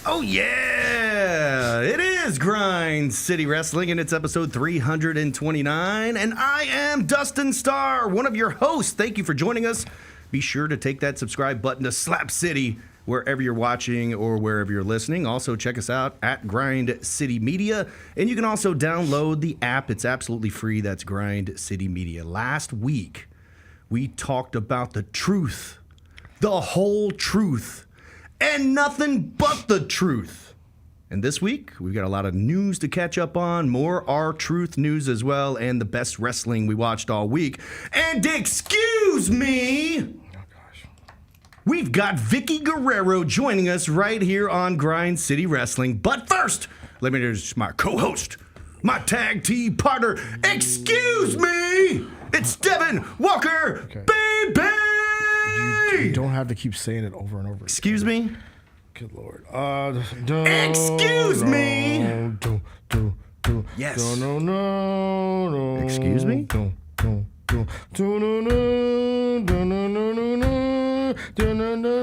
Oh, yeah! It is Grind City Wrestling, and it's episode 329. And I am Dustin Starr, one of your hosts. Thank you for joining us. Be sure to take that subscribe button to Slap City wherever you're watching or wherever you're listening. Also, check us out at Grind City Media. And you can also download the app. It's absolutely free. That's Grind City Media. Last week, we talked about the truth, the whole truth, and nothing but the truth. And this week, we've got a lot of news to catch up on, more R-Truth news as well, and the best wrestling we watched all week. And excuse me, we've got Vickie Guerrero joining us right here on Grind City Wrestling. But first, let me introduce my co-host, my tag team partner. Excuse me, it's Devin Walker, baby! You don't have to keep saying it over and over. Excuse me? Good Lord. Excuse me? Yes. Excuse me?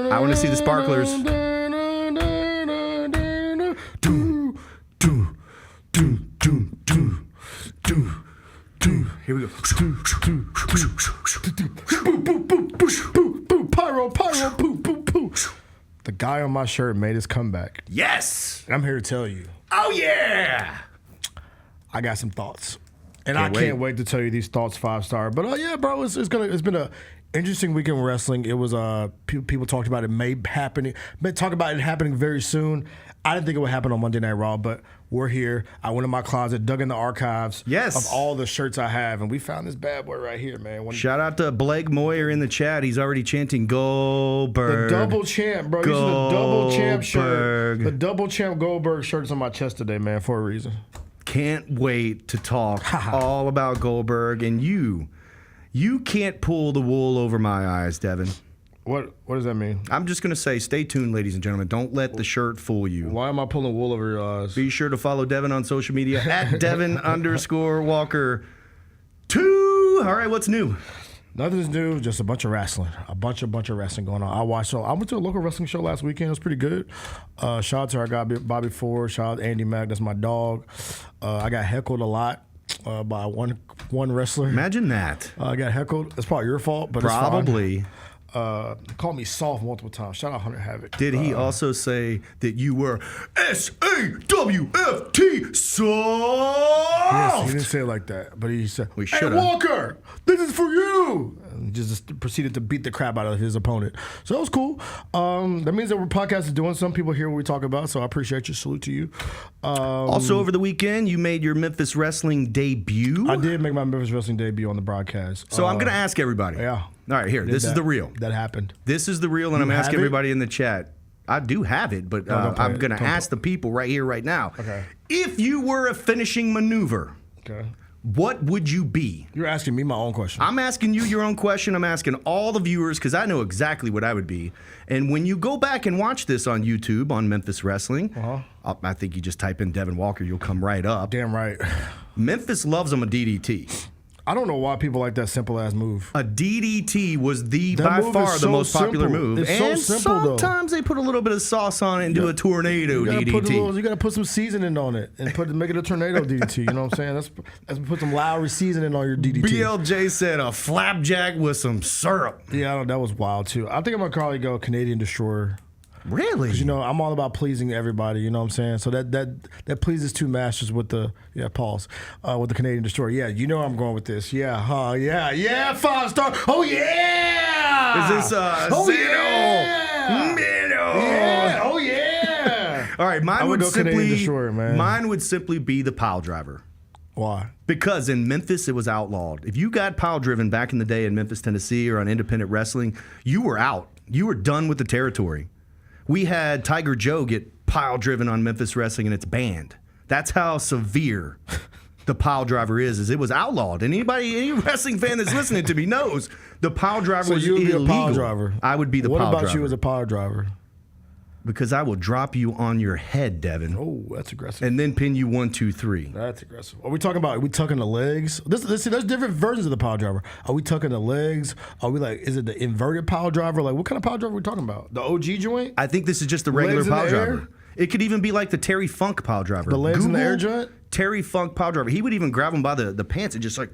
I want to see the sparklers. Here we go. Pyro, poo, poo, poo. The guy on my shirt made his comeback. Yes. And I'm here to tell you. Oh, yeah. I got some thoughts. And I can't wait to tell you these thoughts 5-star. But yeah, bro, it's been a interesting weekend in wrestling. It was people talked about it happening very soon. I didn't think it would happen on Monday Night Raw, but we're here. I went in my closet, dug in the archives of all the shirts I have, and we found this bad boy right here, man. Shout out to Blake Moyer in the chat. He's already chanting Goldberg. The double champ, bro. This is the double champ shirt. The double champ Goldberg shirt is on my chest today, man, for a reason. Can't wait to talk all about Goldberg, and you can't pull the wool over my eyes, Devin. What does that mean? I'm just going to say, stay tuned, ladies and gentlemen. Don't let the shirt fool you. Why am I pulling wool over your eyes? Be sure to follow Devin on social media at Devin_Walker 2. All right, what's new? Nothing's new, just a bunch of wrestling. A bunch of wrestling going on. I went to a local wrestling show last weekend. It was pretty good. Shout out to our guy, Bobby Ford. Shout out to Andy Mack. That's my dog. I got heckled a lot by one wrestler. Imagine that. I got heckled. It's probably your fault, but probably. It's fine. Called me soft multiple times. Shout out Hunter Havoc. Did he also say that you were SAWFT soft? Yes, he didn't say it like that, but he said, "Hey Walker, this is for you." And he just proceeded to beat the crap out of his opponent. So that was cool. That means that our podcast is doing. Some people hear what we talk about, so I appreciate you. Salute to you. Also, over the weekend, you made your Memphis Wrestling debut. I did make my Memphis Wrestling debut on the broadcast. So I'm going to ask everybody. Yeah. All right, here. This is the real. That happened. This is the real, and I'm asking everybody in the chat. I do have it, but I'm going to ask the people right here, right now. Okay. If you were a finishing maneuver, what would you be? You're asking me my own question. I'm asking you your own question. I'm asking all the viewers because I know exactly what I would be. And when you go back and watch this on YouTube on Memphis Wrestling, I think you just type in Devin Walker, you'll come right up. Damn right. Memphis loves him a DDT. I don't know why people like that simple-ass move. A DDT was by far the most popular move. It's and so simple, sometimes they put a little bit of sauce on it and do a tornado DDT. You got to put some seasoning on it and make it a tornado DDT. You know what I'm saying? Let's put some Lowry seasoning on your DDT. BLJ said a flapjack with some syrup. Yeah, that was wild, too. I think I'm going to probably go Canadian Destroyer. Really? Because, I'm all about pleasing everybody, you know what I'm saying? So that pleases two masters with the, with the Canadian Destroyer. Yeah, I'm going with this. Yeah, yeah, 5-star. Oh, yeah! Is this Zeno? Yeah! Yeah, oh, yeah! All right, mine would simply be the pile driver. Why? Because in Memphis, it was outlawed. If you got pile driven back in the day in Memphis, Tennessee, or on independent wrestling, you were out. You were done with the territory. We had Tiger Joe get pile driven on Memphis Wrestling, and it's banned. That's how severe the pile driver is it was outlawed. And any wrestling fan that's listening to me knows the pile driver was illegal. So you would be a pile driver. I would be the pile driver. What about you as a pile driver? Because I will drop you on your head, Devin. Oh, that's aggressive. And then pin you 1, 2, 3. That's aggressive. Are we tucking the legs? There's different versions of the pile driver. Are we tucking the legs? Are we is it the inverted pile driver? Like, what kind of pile driver are we talking about? The OG joint? I think this is just the regular pile driver. It could even be like the Terry Funk pile driver. The legs in the air joint? Terry Funk pile driver. He would even grab them by the pants and just like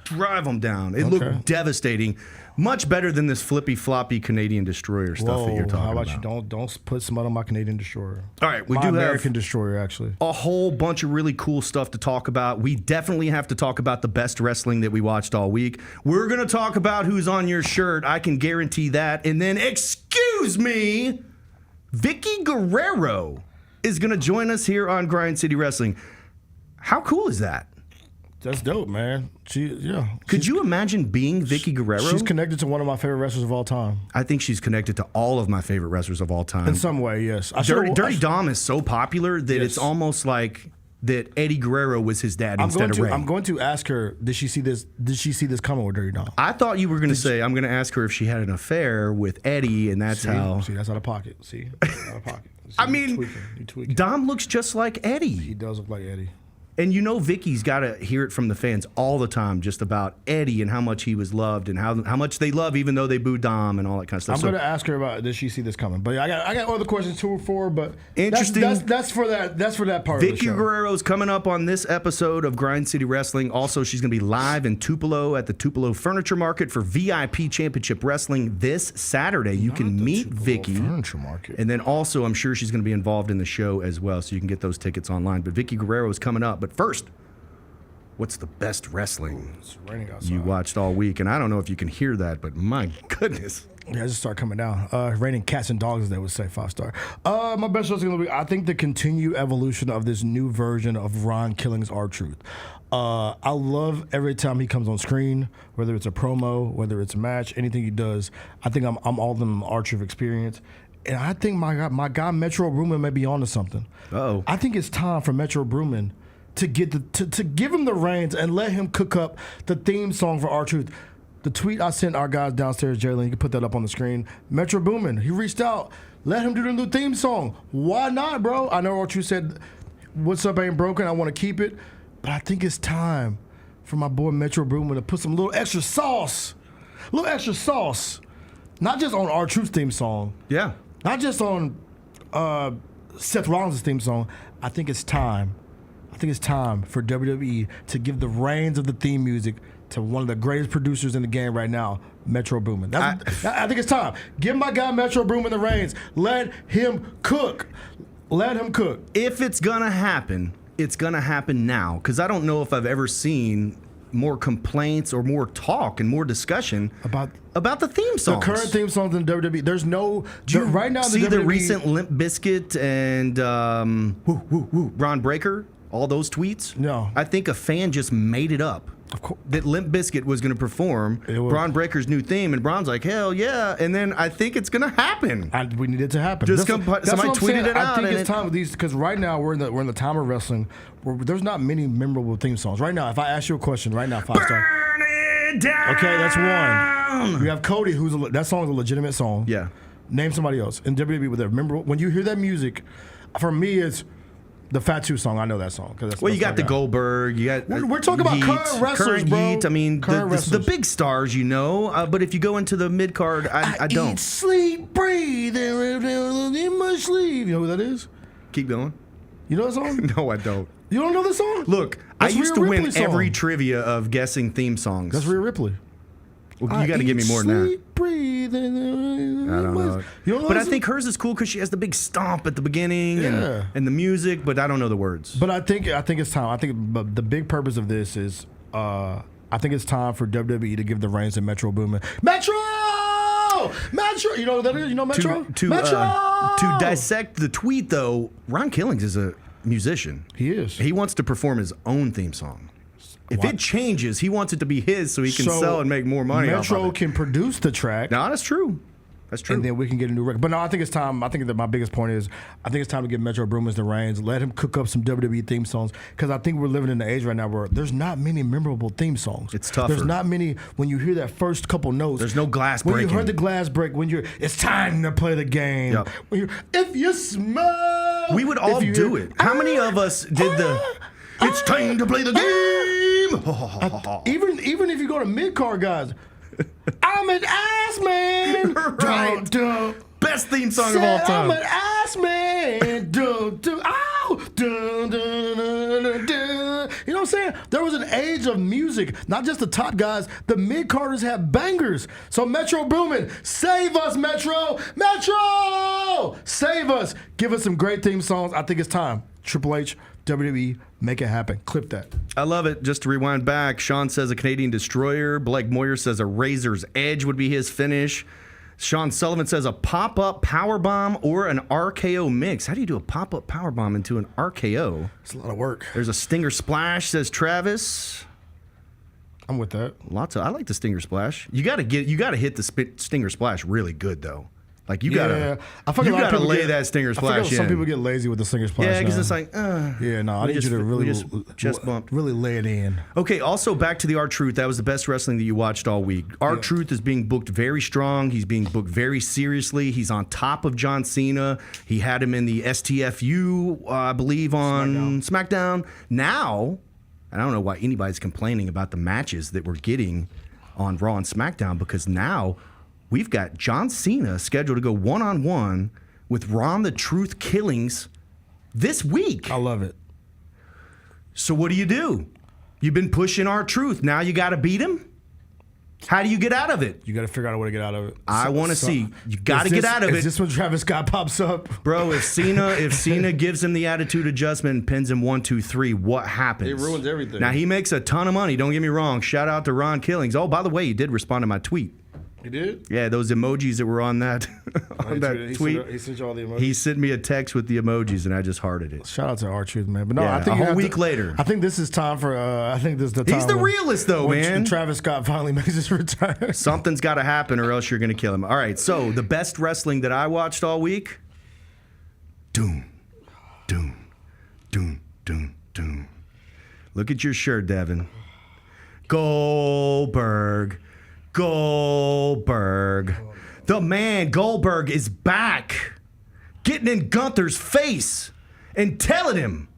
drive them down. It looked devastating. Much better than this flippy floppy Canadian destroyer stuff that you're talking about. How about you don't put some on my Canadian destroyer? All right, we my do American have destroyer actually. a whole bunch of really cool stuff to talk about. We definitely have to talk about the best wrestling that we watched all week. We're going to talk about who's on your shirt. I can guarantee that. And then, excuse me, Vicky Guerrero is going to join us here on Grind City Wrestling. How cool is that? That's dope, man. Could you imagine being Vicky Guerrero? She's connected to one of my favorite wrestlers of all time. I think she's connected to all of my favorite wrestlers of all time. In some way, yes. Dirty Dom is so popular that it's almost like that Eddie Guerrero was his dad instead of Ray. I'm going to ask her, did she see this coming with Dirty Dom? I thought you were going to say, I'm going to ask her if she had an affair with Eddie, and that's how. See, that's out of pocket. See, that's out of pocket. See, I mean, Dom looks just like Eddie. He does look like Eddie. And you know Vicky's got to hear it from the fans all the time just about Eddie and how much he was loved and how much they love even though they boo Dom and all that kind of stuff. I'm going to ask her about did she see this coming. But I got other questions too for, but interesting. That's for that part of the show. Vicky Guerrero's coming up on this episode of Grind City Wrestling. Also, she's going to be live in Tupelo at the Tupelo Furniture Market for VIP Championship Wrestling this Saturday. You can meet Vicky. Furniture Market. And then also, I'm sure she's going to be involved in the show as well, so you can get those tickets online. But Vicky Guerrero is coming up. But first, what's the best wrestling you watched all week? And I don't know if you can hear that, but my goodness. Yeah, I just start coming down. Raining cats and dogs, as they would say, 5-star. My best wrestling of the week, I think the continued evolution of this new version of Ron Killing's R-Truth. I love every time he comes on screen, whether it's a promo, whether it's a match, anything he does. I think I'm all of them R-Truth experience. And I think my guy Metro Boomin may be onto something. Uh-oh. I think it's time for Metro Boomin to get to give him the reins and let him cook up the theme song for R-Truth. The tweet I sent our guys downstairs, Jalen, you can put that up on the screen. Metro Boomin, he reached out. Let him do the new theme song. Why not, bro? I know R-Truth said, what's up ain't broken, I want to keep it. But I think it's time for my boy Metro Boomin to put some little extra sauce. Not just on R-Truth's theme song. Yeah. Not just on Seth Rollins' theme song. I think it's time for WWE to give the reins of the theme music to one of the greatest producers in the game right now, Metro Boomin. I think it's time. Give my guy Metro Boomin the reins. Let him cook. If it's going to happen, it's going to happen now. Because I don't know if I've ever seen more complaints or more talk and more discussion about the theme songs. The current theme songs in WWE. There's no... right now, see the WWE, recent Limp Bizkit and Ron Breaker? All those tweets? No. I think a fan just made it up. Of course. That Limp Bizkit was going to perform Braun Breaker's new theme, and Braun's like, hell yeah. And then I think it's going to happen. We need it to happen. Somebody tweeted it out. I think it's time with these, because right now we're in the time of wrestling where there's not many memorable theme songs. Right now, if I ask you a question right now, 5-star. Burn it down. Okay, that's one. You have Cody, that song is a legitimate song. Yeah. Name somebody else in WWE with that. Remember, when you hear that music, for me, it's the Fatu song. I know that song. You got the Goldberg. You got we're talking about current wrestlers, bro. Heat. I mean, the big stars, but if you go into the mid card, I don't. Eat, sleep, breathe, in my sleep. You know who that is? Keep going. You know that song? No, I don't. You don't know the song? Look, I used to win every trivia of guessing theme songs. That's Rhea Ripley. Well, you got to give me more than that. Breathe, I don't know. But I think hers is cool because she has the big stomp at the beginning and the music, but I don't know the words. But I think it's time. I think the big purpose of this is I think it's time for WWE to give the reins to Metro Boomin. Metro! You know what that is? You know Metro? To dissect the tweet, though, Ron Killings is a musician. He is. He wants to perform his own theme song. If it changes, he wants it to be his so he can sell and make more money. Metro can produce the track. No, that's true. That's true. And then we can get a new record. But no, I think it's time. I think that my biggest point is I think it's time to give Metro Boomin the reins. Let him cook up some WWE theme songs. Because I think we're living in an age right now where there's not many memorable theme songs. It's tougher. There's not many. When you hear that first couple notes. There's no glass breaking. When you heard the glass break, it's time to play the game. Yep. If you smile. We would all do it. How many of us did it's time to play the game? Even if you go to mid-card guys, I'm an ass man. Right. Best theme song of all time. I'm an ass man. Dun, dun, dun, dun, dun. You know what I'm saying? There was an age of music, not just the top guys. The mid-carders had bangers. So Metro Boomin, save us, Metro! Metro! Save us! Give us some great theme songs. I think it's time. Triple H, WWE, make it happen. Clip that. I love it. Just to rewind back, Sean says a Canadian destroyer. Blake Moyer says a Razor's Edge would be his finish. Sean Sullivan says a pop-up powerbomb or an RKO mix. How do you do a pop-up powerbomb into an RKO? It's a lot of work. There's a Stinger Splash, says Travis. I'm with that. I like the Stinger Splash. You got to hit the Stinger Splash really good though. Like you gotta lay that Stinger Splash in. Some people get lazy with the Stinger Splash. Yeah, because it's like, yeah, no, I need you to really chest bump, really lay it in. Okay, also back to the R-Truth. That was the best wrestling that you watched all week. R-Truth is being booked very strong. He's being booked very seriously. He's on top of John Cena. He had him in the STFU, I believe, on SmackDown. Now, and I don't know why anybody's complaining about the matches that we're getting on Raw and SmackDown, because now we've got John Cena scheduled to go one-on-one with Ron the Truth Killings this week. I love it. So what do? You've been pushing R-Truth. Now you got to beat him? How do you get out of it? You got to figure out a way to get out of it. I want to see. You got to get out of it. Is this when Travis Scott pops up? Bro, if Cena gives him the attitude adjustment and pins him 1, 2, 3, what happens? It ruins everything. Now, he makes a ton of money. Don't get me wrong. Shout out to Ron Killings. Oh, by the way, he did respond to my tweet. He did? Yeah, those emojis that were on that tweet. He sent you all the emojis? He sent me a text with the emojis, and I just hearted it. Shout out to R-Truth, man. But no, Yeah, I think a whole week later. I think this is time for. I think this is the time. He's the realist, though, when man. Travis Scott finally makes his return. Something's got to happen, or else you're going to kill him. All right, so the best wrestling that I watched all week. Doom, doom, doom, doom, doom. Look at your shirt, Devin. Goldberg. The man Goldberg is back, getting in Gunther's face and telling him,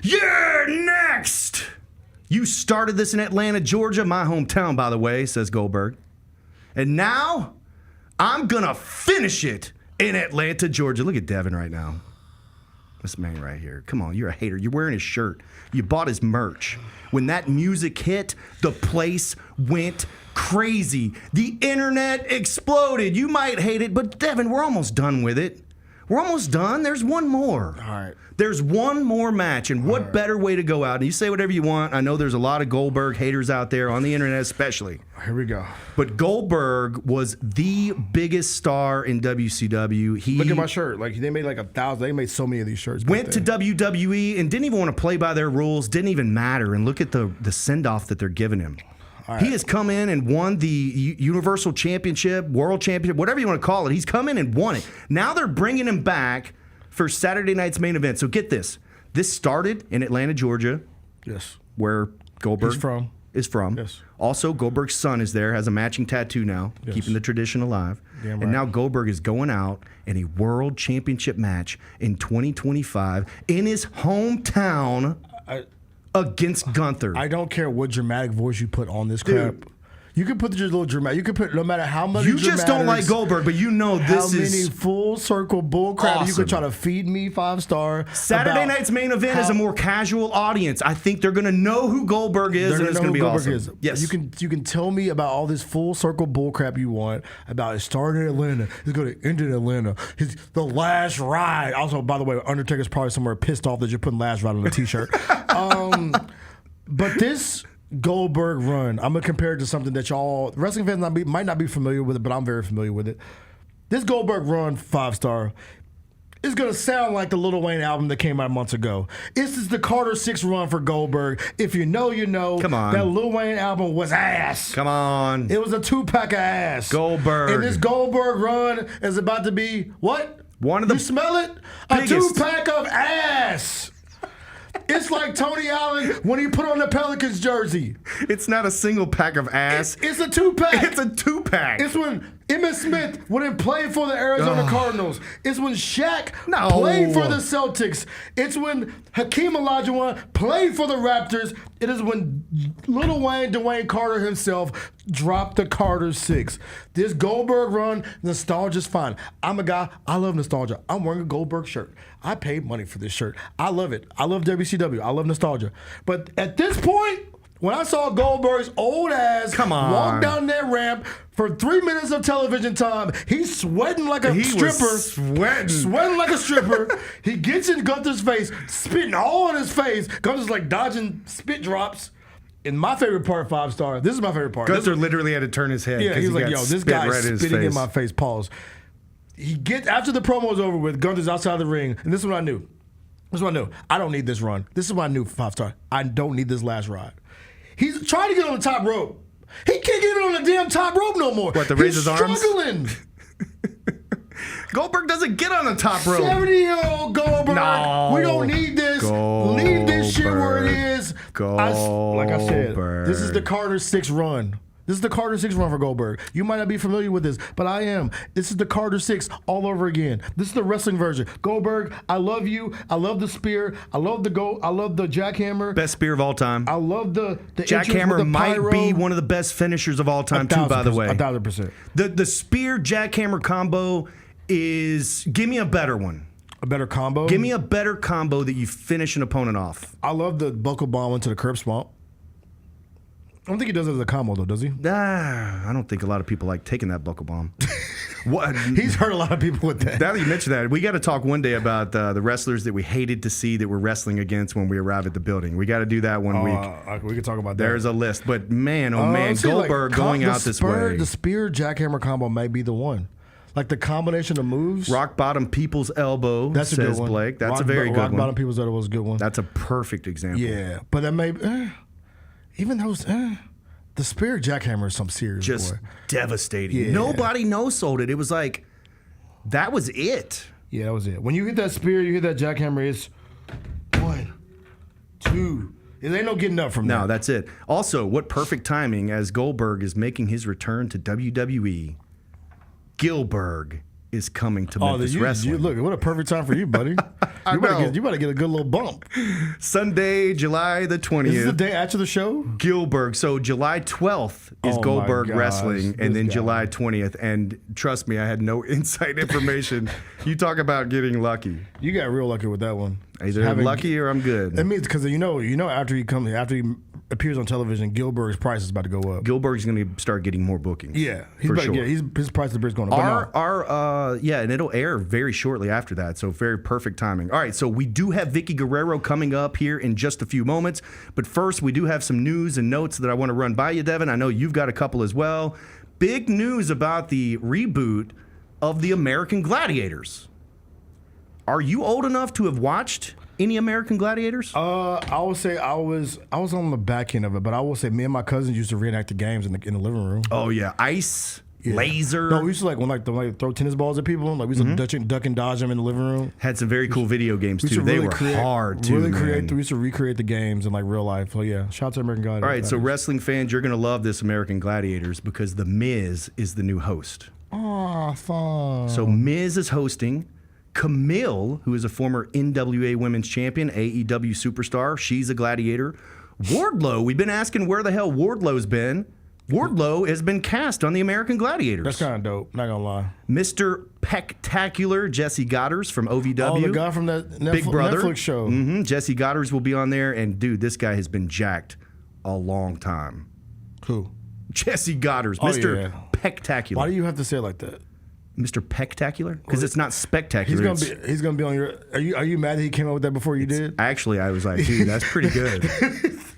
"You're next." You started this in Atlanta, Georgia, my hometown, by the way, says Goldberg. And now I'm going to finish it in Atlanta, Georgia. Look at Devin right now. This man right here. Come on, you're a hater. You're wearing his shirt. You bought his merch. When that music hit, the place went crazy. The internet exploded. You might hate it, but Devin, we're almost done with it. We're almost done. There's one more. All right. There's one more match, and what better way to go out? And you say whatever you want. I know there's a lot of Goldberg haters out there, on the internet especially. Here we go. But Goldberg was the biggest star in WCW. Look at my shirt. Like, they made like 1,000. They made so many of these shirts. Went to WWE and didn't even want to play by their rules. Didn't even matter. And look at the send-off that they're giving him. Right. He has come in and won the Universal Championship, World Championship, whatever you want to call it. He's come in and won it. Now they're bringing him back for Saturday night's main event. So get this. This started in Atlanta, Georgia. Yes. Where Goldberg is from. Yes. Also, Goldberg's son is there, has a matching tattoo now, keeping the tradition alive. Damn right. And now Goldberg is going out in a World Championship match in 2025 in his hometown against Gunther. I don't care what dramatic voice you put on this crap. Dude. You can put just a little dramatic. You can put no matter how much. You just don't like Goldberg, but you know this is how many full circle bull crap awesome. You could try to feed me 5-star. Saturday night's main event is a more casual audience. I think they're going to know who Goldberg is, and it's going to be awesome. Yes, you can tell me about all this full circle bull crap you want about it starting in Atlanta. It's going to end in Atlanta. The last ride. Also, by the way, Undertaker's probably somewhere pissed off that you're putting last ride on the T-shirt. But this Goldberg run, I'm gonna compare it to something that y'all wrestling fans might not be familiar with it, but I'm very familiar with it. This Goldberg run, 5-star, is gonna sound like the Lil Wayne album that came out months ago. This is the Carter 6 run for Goldberg. If you know, you know. Come on. That Lil Wayne album was ass. Come on. It was a 2-pack of ass. Goldberg. And this Goldberg run is about to be what? One of the You smell it? biggest. A 2-pack of ass. It's like Tony Allen when he put on the Pelicans jersey. It's not a single pack of ass. It's a 2-pack. It's a 2-pack. It's when Emmitt Smith wouldn't play for the Arizona Cardinals. It's when Shaq No. played for the Celtics. It's when Hakeem Olajuwon played for the Raptors. It is when Lil Wayne, Dwayne Carter himself, dropped the Carter 6. This Goldberg run, nostalgia's fine. I'm a guy, I love nostalgia. I'm wearing a Goldberg shirt. I paid money for this shirt. I love it. I love WCW. I love nostalgia. But at this point, when I saw Goldberg's old ass walk down that ramp for 3 minutes of television time, he's sweating like a stripper. Sweating like a stripper. He gets in Gunther's face, spitting all in his face. Gunther's like dodging spit drops. And my favorite part, 5-star, this is my favorite part. Gunther literally had to turn his head. Yeah, he's like, yo, this guy right is spitting in my face. Pause. He gets, after the promo's over with, Gunther's outside the ring, and this is what I knew. I don't need this run. This is what I knew, 5-star. I don't need this last ride. He's trying to get on the top rope. He can't get on the damn top rope no more. What, to raise his arms? He's struggling. Goldberg doesn't get on the top rope. 70-year-old Goldberg. No. We don't need this. Leave this shit where it is. Like I said, this is the Carter 6 run. This is the Carter 6 run for Goldberg. You might not be familiar with this, but I am. This is the Carter 6 all over again. This is the wrestling version. Goldberg, I love you. I love the spear. I love the jackhammer. Best spear of all time. I love the jackhammer might be one of the best finishers of all time too, by the way. 1,000%. The spear jackhammer combo is, give me a better one. A better combo? Give me a better combo that you finish an opponent off. I love the buckle bomb into the curb stomp. I don't think he does it as a combo, though, does he? I don't think a lot of people like taking that buckle bomb. What? He's hurt a lot of people with that. Now that you mentioned that, we got to talk one day about the wrestlers that we hated to see that we're wrestling against when we arrive at the building. We got to do that one week. We can talk about that. There's a list. But man, oh man, Goldberg going out this way. The spear jackhammer combo may be the one. Like the combination of moves. Rock bottom people's elbow, that's a good one. Blake. That's a very good one. Rock bottom people's elbow was a good one. That's a perfect example. Yeah, but that may even those the spear jackhammer is some serious just boy. Devastating. Yeah. Nobody no-sold it. It was like that was it. Yeah, that was it. When you hit that spear, you hit that jackhammer, it's 1, 2. It ain't no getting up from that. No, that's it. Also, what perfect timing as Goldberg is making his return to WWE. Gilberg is coming to Memphis Wrestling. Look, what a perfect time for you, buddy. You better get a good little bump. Sunday, July the 20th. Is this the day after the show? Gilberg. So July 12th is Goldberg Wrestling, and then July 20th. And trust me, I had no inside information. You talk about getting lucky. You got real lucky with that one. Either I'm lucky or I'm good. That means because you know after he appears on television, Gilberg's price is about to go up. Gilberg's going to start getting more bookings. Yeah, for sure. His price of the is going up. And it'll air very shortly after that. So very perfect timing. All right, so we do have Vickie Guerrero coming up here in just a few moments. But first, we do have some news and notes that I want to run by you, Devin. I know you've got a couple as well. Big news about the reboot of the American Gladiators. Are you old enough to have watched any American Gladiators? I would say I was on the back end of it, but I will say me and my cousins used to reenact the games in the living room. Oh yeah, ice, laser. No, we used to throw tennis balls at people. Like we used to duck and dodge them in the living room. Had some very cool video games too. They were hard too. We used to recreate the games in like real life. So yeah, shout out to American Gladiators. All right, so wrestling fans, you're gonna love this American Gladiators because The Miz is the new host. Oh, fun. So Miz is hosting. Camille, who is a former NWA Women's Champion, AEW superstar, she's a gladiator. Wardlow, we've been asking where the hell Wardlow's been. Wardlow has been cast on the American Gladiators. That's kind of dope, not gonna lie. Mr. Pectacular, Jesse Goddard from OVW. Oh, the guy from that Big Brother. Netflix show. Jesse Goddard will be on there, and dude, this guy has been jacked a long time. Who? Jesse Goddard, Mr. Pectacular. Why do you have to say it like that? Mr. Pectacular? Because it's not spectacular. He's gonna be on your. Are you mad that he came up with that before you did? Actually, I was like, dude, that's pretty good.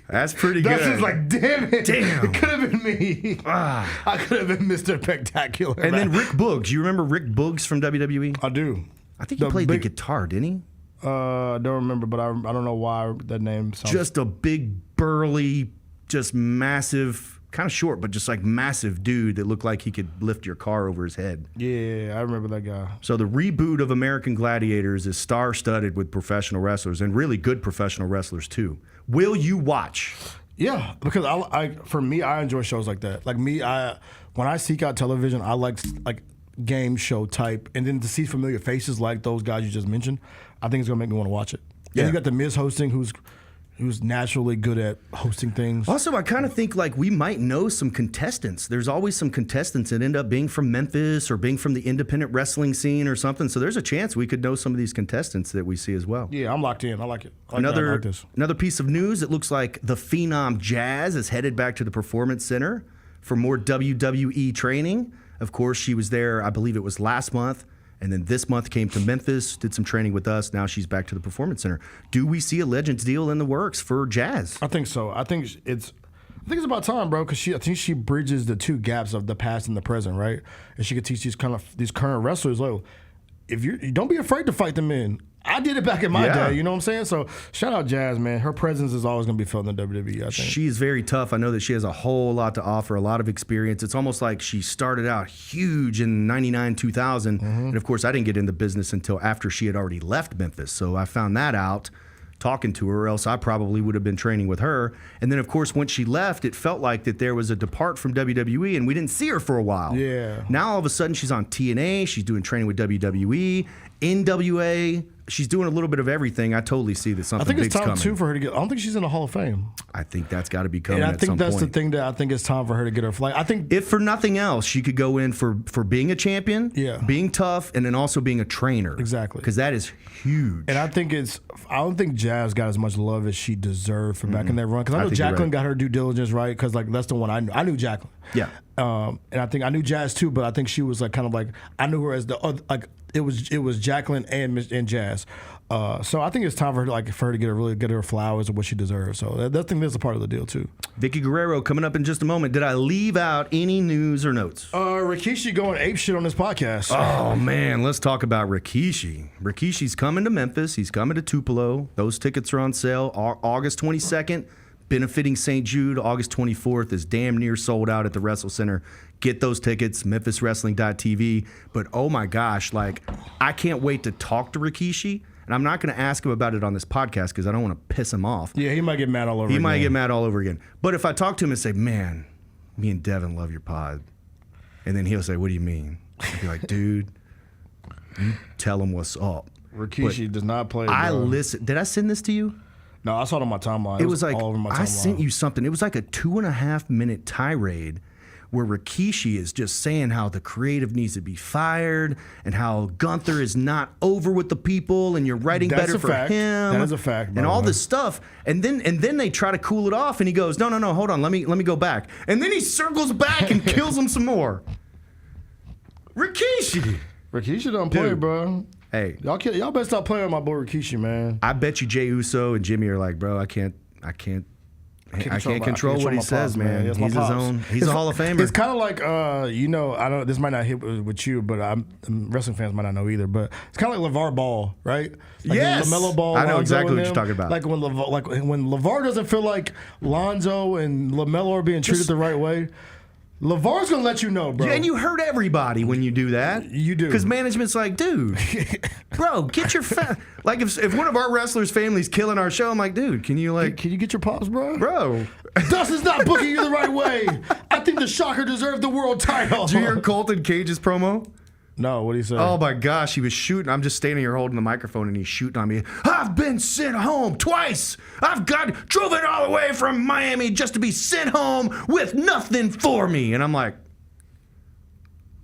That's pretty good. Dustin's like, damn it. Damn. It could have been me. I could have been Mr. Pectacular. And then Rick Boogs. You remember Rick Boogs from WWE? I do. I think he played the guitar, didn't he? I don't remember, but I don't know why that name sounds. Just a big, burly, just massive. Kind of short, but just like massive dude that looked like he could lift your car over his head. Yeah, I remember that guy. So the reboot of American Gladiators is star-studded with professional wrestlers and really good professional wrestlers too. Will you watch? Yeah, because for me, I enjoy shows like that. Like me, when I seek out television, I like game show type, and then to see familiar faces like those guys you just mentioned, I think it's gonna make me want to watch it. Yeah, and you got the Miz hosting, who's naturally good at hosting things. Also, I kind of think like we might know some contestants. There's always some contestants that end up being from Memphis or being from the independent wrestling scene or something. So there's a chance we could know some of these contestants that we see as well. Yeah, I'm locked in. I like it. Another piece of news. It looks like the Phenom Jazz is headed back to the Performance Center for more WWE training. Of course, she was there, I believe it was last month. And then this month came to Memphis, did some training with us. Now she's back to the Performance Center. Do we see a Legends deal in the works for Jazz? I think so. I think it's about time, bro. Because I think she bridges the two gaps of the past and the present, right? And she could teach these current wrestlers, like, if you don't be afraid to fight the men. I did it back in my day, you know what I'm saying? So shout out Jazz, man. Her presence is always going to be felt in the WWE, I think. She's very tough. I know that she has a whole lot to offer, a lot of experience. It's almost like she started out huge in 99, 2000. And of course, I didn't get into business until after she had already left Memphis. So I found that out talking to her, or else I probably would have been training with her. And then, of course, once she left, it felt like that there was a depart from WWE, and we didn't see her for a while. Yeah. Now, all of a sudden, she's on TNA. She's doing training with WWE, NWA. She's doing a little bit of everything. I totally see that something big's coming. I think it's time, too, for her to get... I don't think she's in the Hall of Fame. I think that's got to be coming at some point. And I think that's the thing that I think it's time for her to get her flag. I think... If for nothing else, she could go in for being a champion, being tough, and then also being a trainer. Exactly. Because that is huge. And I don't think Jazz got as much love as she deserved for back in that run. Because I know Jacqueline got her due diligence, right? Because that's the one I knew. I knew Jacqueline. Yeah. And I think I knew Jazz too, but I think she was I knew her as the other, it was Jacqueline and Jazz. So I think it's time for her to get her flowers of what she deserves. So I think that's a part of the deal too. Vicky Guerrero coming up in just a moment. Did I leave out any news or notes? Rikishi going apeshit on this podcast. Oh man, let's talk about Rikishi. Rikishi's coming to Memphis. He's coming to Tupelo. Those tickets are on sale August 22nd. Benefiting St. Jude, August 24th is damn near sold out at the Wrestle Center. Get those tickets, memphiswrestling.tv. But oh my gosh, I can't wait to talk to Rikishi. And I'm not going to ask him about it on this podcast because I don't want to piss him off. Yeah, he might get mad all over again. He might get mad all over again. But if I talk to him and say, man, me and Devin love your pod. And then he'll say, what do you mean? I'll be like, dude, you tell him what's up. Rikishi does not play. I listen. Did I send this to you? No, I saw it on my timeline. It was like, all over my timeline. I sent you something. It was like a 2.5 minute tirade where Rikishi is just saying how the creative needs to be fired and how Gunther is not over with the people and you're writing better for him. That is a fact. And all this stuff. And then they try to cool it off and he goes, no, hold on, let me go back. And then he circles back and kills him some more. Rikishi don't play, bro. Hey, y'all better stop playing with my boy Rikishi, man. I bet you Jey Uso and Jimmy are like, bro, I can't control what he says, man. He's his own. He's a Hall of Famer. It's kind of like, I don't. This might not hit with you, but wrestling fans might not know either. But it's kind of like LeVar Ball, right? Like yes, LaMelo Ball. I know Lonzo exactly what you're talking about. Like when LeVar doesn't feel like Lonzo and LaMelo are being treated the right way. LeVar's gonna let you know, bro. Yeah, and you hurt everybody when you do that. You do. Because management's like, dude, bro, get your like if one of our wrestlers' family's killing our show, I'm like, dude, can you get your pops, bro? Bro. Dustin's not booking you the right way. I think the Shocker deserved the world title. Did you hear Colton Cage's promo? No, what did he say? Oh my gosh, he was shooting. I'm just standing here holding the microphone and he's shooting on me. I've been sent home twice. I've driven all the way from Miami just to be sent home with nothing for me. And I'm like,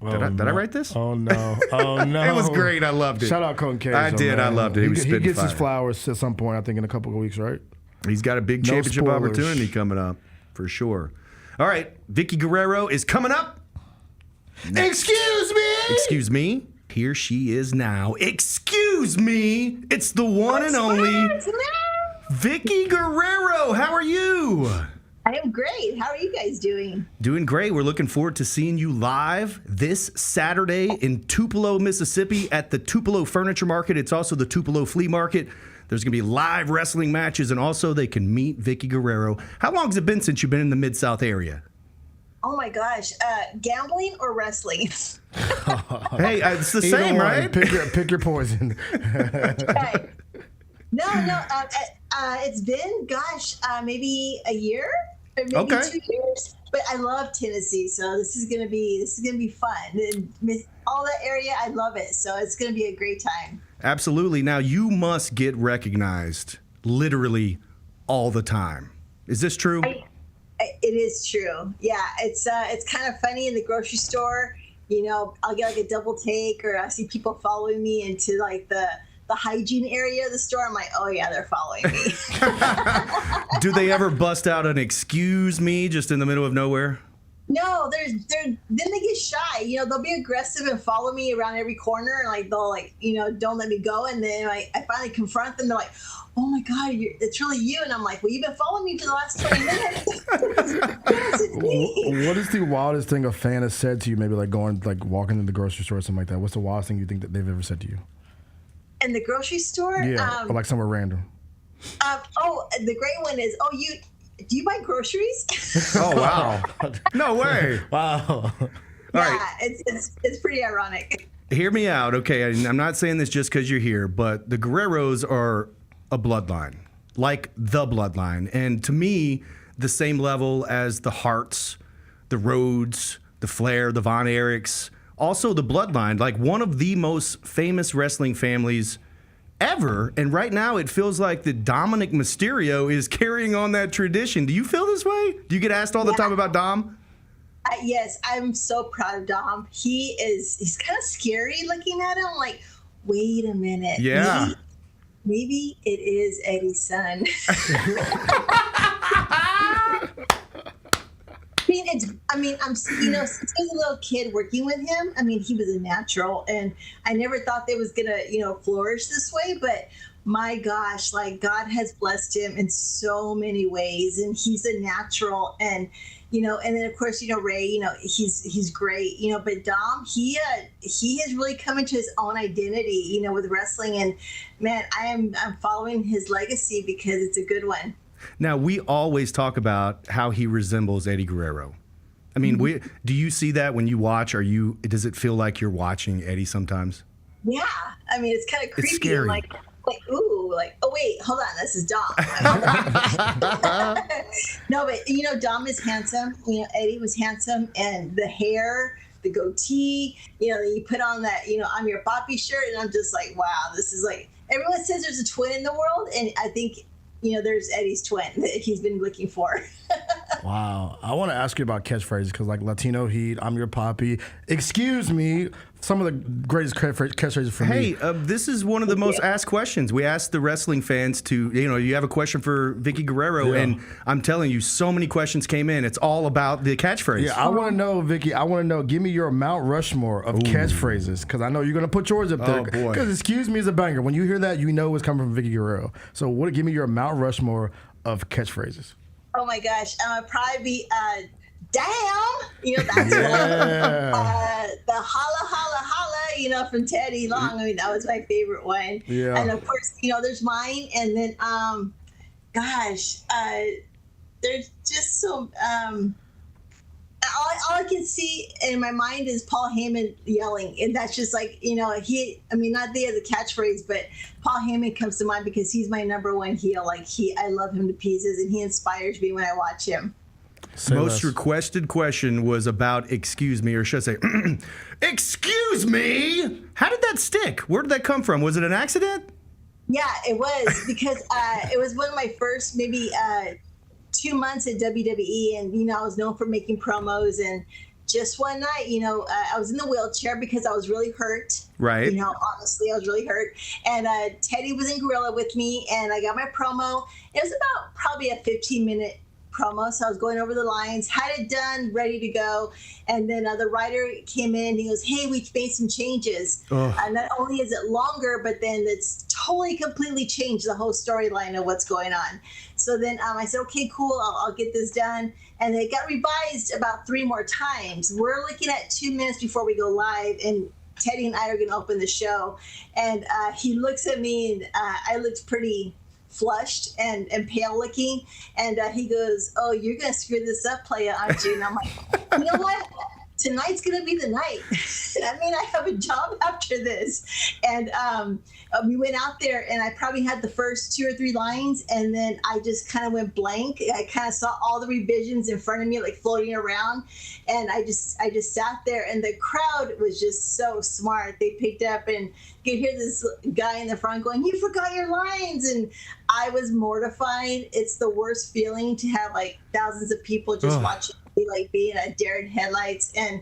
did I write this? Oh no. Oh no. It was great. I loved it. Shout out Colton Cage. I did. I loved it. He gets his flowers at some point, I think in a couple of weeks, right? He's got a big championship opportunity coming up for sure. All right. Vicky Guerrero is coming up. Excuse me. Excuse me. Here she is now. Excuse me. It's the one and only Vicky Guerrero. How are you? I am great. How are you guys doing? Doing great. We're looking forward to seeing you live this Saturday in Tupelo, Mississippi at the Tupelo Furniture Market. It's also the Tupelo Flea Market. There's going to be live wrestling matches, and also they can meet Vicky Guerrero. How long has it been since you've been in the Mid-South area? Oh my gosh, gambling or wrestling? Hey, it's the same, right? Pick your poison. Right. No. It's been, maybe a year. or maybe 2 years. But I love Tennessee, so this is gonna be fun. And all that area, I love it. So it's gonna be a great time. Absolutely. Now you must get recognized literally all the time. Is this true? It is true. Yeah, it's kind of funny in the grocery store. You know, I'll get like a double take, or I see people following me into like the hygiene area of the store. I'm like, oh yeah, they're following me. Do they ever bust out an excuse me just in the middle of nowhere? No, then they get shy. You know, they'll be aggressive and follow me around every corner, and like they'll like, you know, don't let me go. And then I finally confront them. They're like, oh my God, it's really you. And I'm like, well, you've been following me for the last 20 minutes. Yes, it's me. What is the wildest thing a fan has said to you? Maybe like walking in the grocery store or something like that. What's the wildest thing you think that they've ever said to you? In the grocery store? Yeah, or like somewhere random. The great one is, do you buy groceries? Oh, wow. No way. Wow. All yeah, right. it's pretty ironic. Hear me out, okay? And I'm not saying this just because you're here, but the Guerreros are a bloodline, like the bloodline. And to me, the same level as the Harts, the Rhodes, the Flair, the Von Erichs, also the bloodline, like one of the most famous wrestling families ever. And right now it feels like the Dominic Mysterio is carrying on that tradition. Do you feel this way? Do you get asked all the time about Dom? Yes, I'm so proud of Dom. He's kind of scary looking at him. Like, wait a minute. Yeah. Maybe it is Eddie's son. I'm since I was a little kid working with him. I mean, he was a natural, and I never thought they was gonna, flourish this way. But my gosh, like God has blessed him in so many ways, and he's a natural. And and then of course, Ray, he's great, but Dom, he has really come into his own identity, with wrestling, and man, I'm following his legacy because it's a good one. Now, we always talk about how he resembles Eddie Guerrero. I mean, do you see that when you watch? Does it feel like you're watching Eddie sometimes? Yeah, I mean, it's kind of creepy. It's scary. Like, ooh, like, oh wait, hold on, this is Dom. No, but Dom is handsome. Eddie was handsome, and the hair, the goatee. You put on that, I'm your papi shirt, and I'm just like, wow, this is like. Everyone says there's a twin in the world, and I think. There's Eddie's twin that he's been looking for. Wow. I want to ask you about catchphrases because, like, Latino Heat, I'm your papi, excuse me, some of the greatest catchphrases for me. Hey, this is one of the most asked questions. We asked the wrestling fans to, you have a question for Vicky Guerrero, and I'm telling you, so many questions came in. It's all about the catchphrase. Yeah, I want to know, Vicky, give me your Mount Rushmore of catchphrases because I know you're going to put yours up there. Oh, boy. Because excuse me is a banger. When you hear that, you know it's coming from Vicky Guerrero. So give me your Mount Rushmore of catchphrases. Oh my gosh, probably be damn. That's one. The holla holla holla. From Teddy Long. I mean, that was my favorite one. Yeah. And of course, there's mine, and then there's just some. All I can see in my mind is Paul Heyman yelling, and that's just like not that he has a catchphrase, but Paul Heyman comes to mind because he's my number one heel. Like I love him to pieces, and he inspires me when I watch him. Most requested question was about excuse me, or should I say, excuse me? How did that stick? Where did that come from? Was it an accident? Yeah, it was because it was one of my first maybe 2 months at WWE, and I was known for making promos. And just one night, I was in the wheelchair because I was really hurt. Right. Honestly, I was really hurt. And Teddy was in Gorilla with me, and I got my promo. It was about probably a 15-minute promo, so I was going over the lines, had it done, ready to go, and then the writer came in. He goes, "Hey, we've made some changes. Not only is it longer, but then it's totally, completely changed the whole storyline of what's going on." So then I said, "Okay, cool, I'll get this done." And it got revised about 3 more times. We're looking at 2 minutes before we go live, and Teddy and I are going to open the show. And he looks at me, and I looked pretty flushed and pale looking, and he goes, "Oh, you're gonna screw this up, playa, aren't you?" And I'm like, you know what, tonight's going to be the night. I mean, I have a job after this. And we went out there, and I probably had the first 2 or 3 lines, and then I just kind of went blank. I kind of saw all the revisions in front of me, like floating around. And I just sat there, and the crowd was just so smart. They picked up, and you could hear this guy in the front going, "You forgot your lines." And I was mortified. It's the worst feeling to have like thousands of people just watching me, like being a deer in headlights. And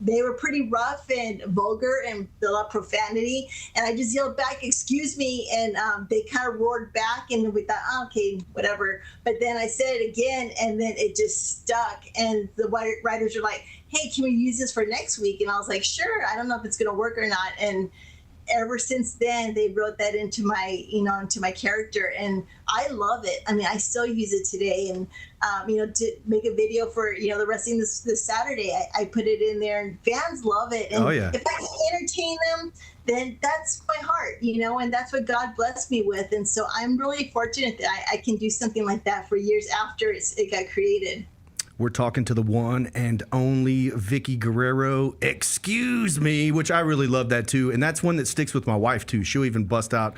they were pretty rough and vulgar and a lot of profanity. And I just yelled back, "Excuse me." And they kind of roared back, and we thought, oh, okay, whatever. But then I said it again, and then it just stuck. And the writers were like, "Hey, can we use this for next week?" And I was like, "Sure. I don't know if it's going to work or not." And ever since then, they wrote that into my, into my character, and I love it. I mean, I still use it today, and to make a video for the wrestling this Saturday, I put it in there, and fans love it. And if I can entertain them, then that's my heart, and that's what God blessed me with. And so I'm really fortunate that I can do something like that for years after it got created. We're talking to the one and only Vickie Guerrero. Excuse me, which I really love that too. And that's one that sticks with my wife too. She'll even bust out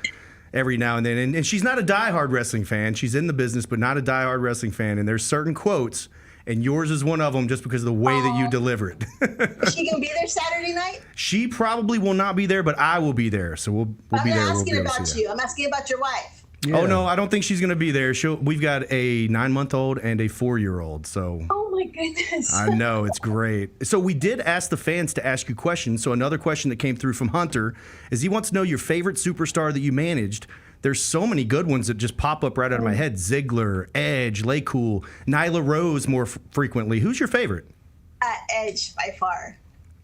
every now and then. And she's not a diehard wrestling fan. She's in the business, but not a diehard wrestling fan. And there's certain quotes, and yours is one of them just because of the way that you deliver it. Is she going to be there Saturday night? She probably will not be there, but I will be there. So we'll be there. I'm asking about you. I'm asking about your wife. Yeah. Oh, no, I don't think she's going to be there. We've got a 9-month-old and a 4-year-old. So. Oh, my goodness. I know. It's great. So we did ask the fans to ask you questions. So another question that came through from Hunter is he wants to know your favorite superstar that you managed. There's so many good ones that just pop up right out of my head. Ziggler, Edge, Laycool, Nyla Rose more frequently. Who's your favorite? Edge, by far.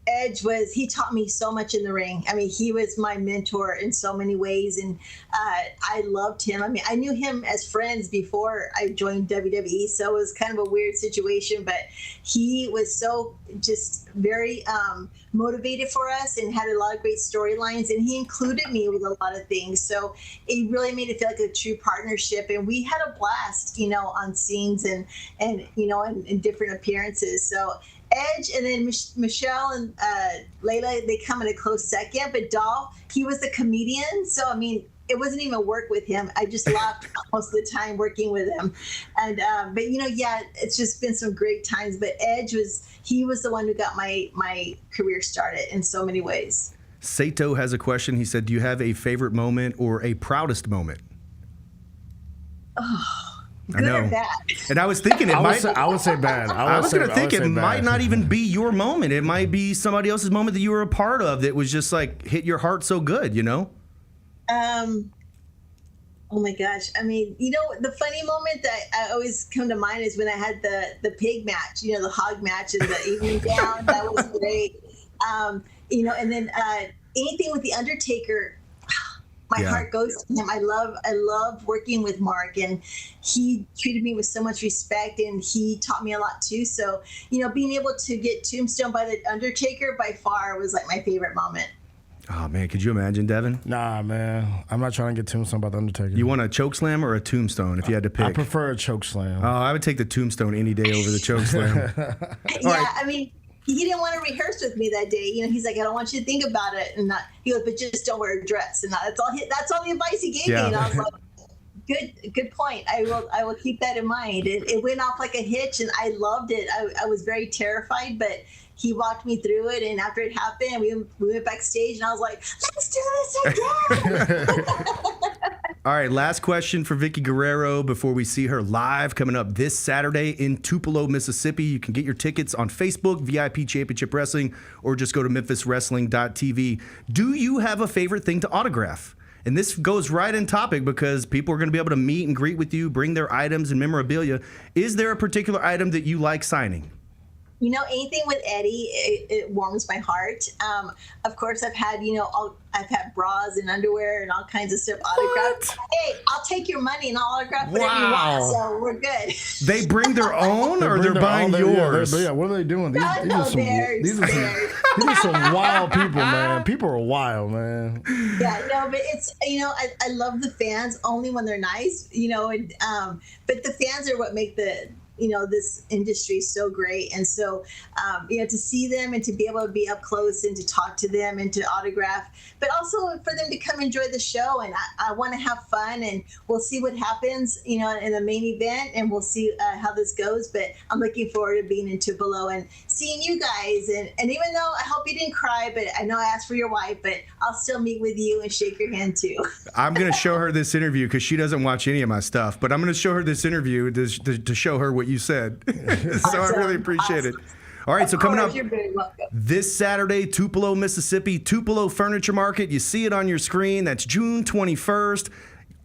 Edge he taught me so much in the ring. I mean, he was my mentor in so many ways, and I loved him. I mean, I knew him as friends before I joined WWE, so it was kind of a weird situation, but he was so just very motivated for us and had a lot of great storylines, and he included me with a lot of things. So it really made it feel like a true partnership, and we had a blast, on scenes and in different appearances. So Edge, and then Michelle and Layla, they come in a close second. But Dolph, he was a comedian, so I mean, it wasn't even work with him. I just laughed most of the time working with him. And but it's just been some great times. But Edge was the one who got my career started in so many ways. Sato has a question. He said, "Do you have a favorite moment or a proudest moment?" Oh. I know. Or bad? And I was thinking I would say bad. I was going to think it might not even be your moment. It might be somebody else's moment that you were a part of that was just like hit your heart so good, Oh my gosh. I mean, the funny moment that I always come to mind is when I had the pig match, the hog match in the evening gown. That was great. And then anything with the Undertaker. My heart goes to him. I love working with Mark, and he treated me with so much respect, and he taught me a lot too. So, being able to get tombstone by the Undertaker by far was like my favorite moment. Oh man, could you imagine, Devin? Nah, man, I'm not trying to get tombstone by the Undertaker. You want a choke slam or a tombstone if you had to pick? I prefer a choke slam. Oh, I would take the tombstone any day over the choke slam. I mean, he didn't want to rehearse with me that day. He's like, "I don't want you to think about it." And he goes, "But just don't wear a dress." And that's all the advice he gave me. And I was like, good point. I will keep that in mind. It went off like a hitch, and I loved it. I was very terrified, but he walked me through it. And after it happened, we went backstage, and I was like, "Let's do this again." All right, last question for Vickie Guerrero before we see her live coming up this Saturday in Tupelo, Mississippi. You can get your tickets on Facebook, VIP Championship Wrestling, or just go to memphiswrestling.tv. Do you have a favorite thing to autograph? And this goes right in topic because people are going to be able to meet and greet with you, bring their items and memorabilia. Is there a particular item that you like signing? Anything with Eddie, it warms my heart. Of course, I've had, I've had bras and underwear and all kinds of stuff autographed. Hey, I'll take your money and I'll autograph whatever you want, so we're good. They bring their own, or they're buying yours? Yeah, what are they doing? These are some wild people, man. People are wild, man. Yeah, no, but it's, I love the fans only when they're nice, but the fans are what make the this industry is so great. And so, to see them and to be able to be up close and to talk to them and to autograph, but also for them to come enjoy the show. And I want to have fun, and we'll see what happens, in the main event, and we'll see how this goes. But I'm looking forward to being in Tupelo and seeing you guys. And even though I hope you didn't cry, but I know I asked for your wife, but I'll still meet with you and shake your hand too. I'm going to show her this interview because she doesn't watch any of my stuff, but I'm going to show her this interview to show her what you said. So I really appreciate it. All right, so coming up this Saturday, Tupelo, Mississippi, Tupelo Furniture Market. You see it on your screen. That's June 21st.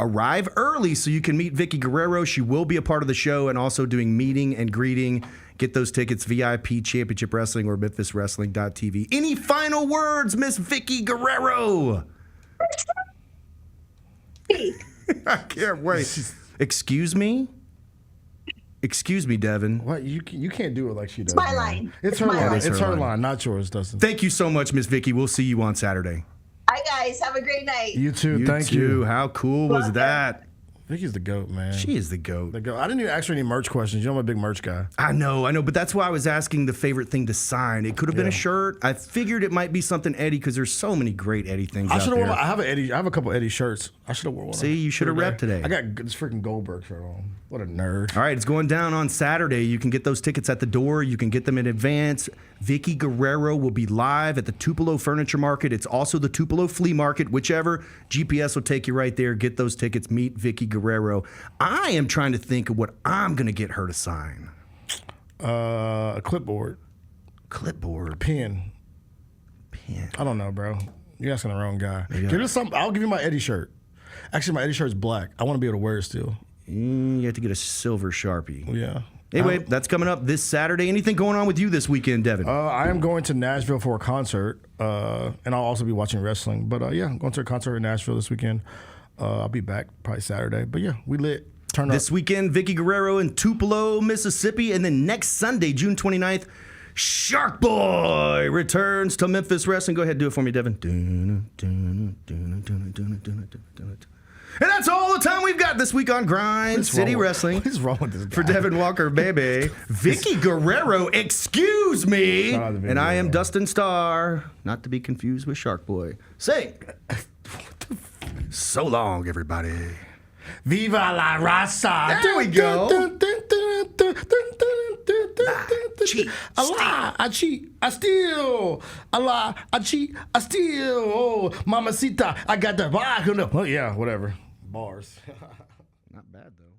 Arrive early so you can meet Vickie Guerrero. She will be a part of the show and also doing meeting and greeting. Get those tickets, VIP Championship Wrestling or MemphisWrestling.tv. Any final words, Miss Vickie Guerrero? I can't wait. Excuse me? Excuse me, Devin. What? You can't do it like she does. It's my line. It's her line. It's her line, not yours, Dustin. Thank you so much, Miss Vickie. We'll see you on Saturday. Hi, guys. Have a great night. You too. Thank you. you. How cool was that? Vickie's the GOAT, man. She is the GOAT. I didn't even ask her any merch questions. You know I'm a big merch guy. I know, but that's why I was asking the favorite thing to sign. It could have been a shirt. I figured it might be something Eddie because there's so many great Eddie things out there. I have a couple Eddie shirts. I should have worn one. See, you should have repped today. I got this freaking Goldberg shirt on. What a nerd. All right, it's going down on Saturday. You can get those tickets at the door. You can get them in advance. Vickie Guerrero will be live at the Tupelo Furniture Market. It's also the Tupelo Flea Market. Whichever, GPS will take you right there. Get those tickets. Meet Vickie Guerrero. I am trying to think of what I'm going to get her to sign. A clipboard. Clipboard. Pen. I don't know, bro. You're asking the wrong guy. Give us something. I'll give you my Eddie shirt. Actually, my Eddie shirt's black. I want to be able to wear it still. You have to get a silver Sharpie. Yeah. Anyway, that's coming up this Saturday. Anything going on with you this weekend, Devin? I am going to Nashville for a concert, and I'll also be watching wrestling. But I'm going to a concert in Nashville this weekend. I'll be back probably Saturday. But yeah, we lit. Turn up. This weekend, Vickie Guerrero in Tupelo, Mississippi. And then next Sunday, June 29th, Shark Boy returns to Memphis Wrestling. Go ahead, do it for me, Devin. And that's all the time we've got this week on Grind City Wrestling. What is wrong with this guy? For Devin Walker, baby. Vickie Guerrero, excuse me. And I am Dustin Starr, not to be confused with Shark Boy. Say, so long, everybody. Viva la raza. There we go. I cheat, I steal. I lie, I cheat, I steal. Oh, mamacita, I got the. Oh, yeah, whatever. Bars. Not bad, though.